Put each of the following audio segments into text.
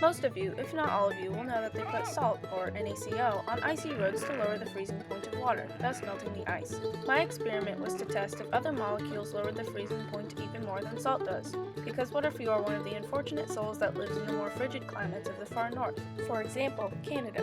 Most of you, if not all of you, will know that they put salt, or NaCl, on icy roads to lower the freezing point of water, thus melting the ice. My experiment was to test if other molecules lowered the freezing point even more than salt does, because what if you are one of the unfortunate souls that lives in the more frigid climates of the far north, for example, Canada?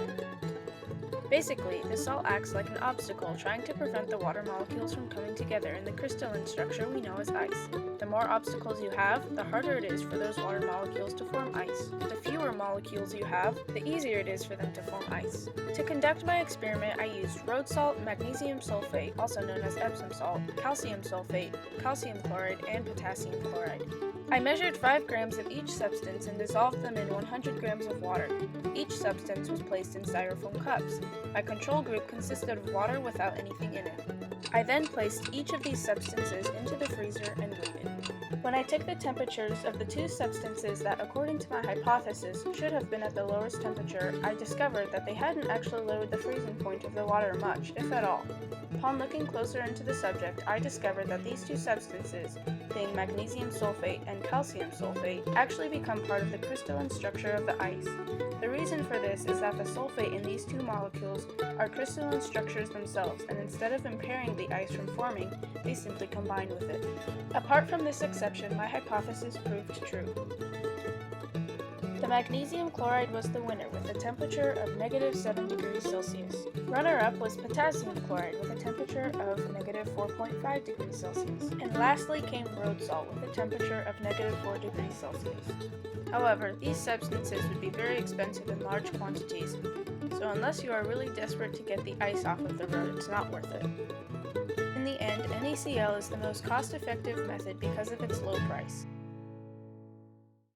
Basically, the salt acts like an obstacle trying to prevent the water molecules from coming together in the crystalline structure we know as ice. The more obstacles you have, the harder it is for those water molecules to form ice. The fewer molecules you have, the easier it is for them to form ice. To conduct my experiment, I used road salt, magnesium sulfate, also known as Epsom salt, calcium sulfate, calcium chloride, and potassium chloride. I measured 5 grams of each substance and dissolved them in 100 grams of water. Each substance was placed in styrofoam cups. My control group consisted of water without anything in it. I then placed each of these substances into the freezer and waited. When I took the temperatures of the two substances that, according to my hypothesis, should have been at the lowest temperature, I discovered that they hadn't actually lowered the freezing point of the water much, if at all. Upon looking closer into the subject, I discovered that these two substances, being magnesium sulfate and calcium sulfate, actually become part of the crystalline structure of the ice. The reason for this is that the sulfate in these two molecules are crystalline structures themselves, and instead of impairing the ice from forming, they simply combine with it. Apart from this exception, my hypothesis proved true. The magnesium chloride was the winner with a temperature of -7 degrees Celsius. Runner-up was potassium chloride with a temperature of -4.5 degrees Celsius. And lastly came road salt with a temperature of -4 degrees Celsius. However, these substances would be very expensive in large quantities, so unless you are really desperate to get the ice off of the road, it's not worth it. In the end, NaCl is the most cost-effective method because of its low price.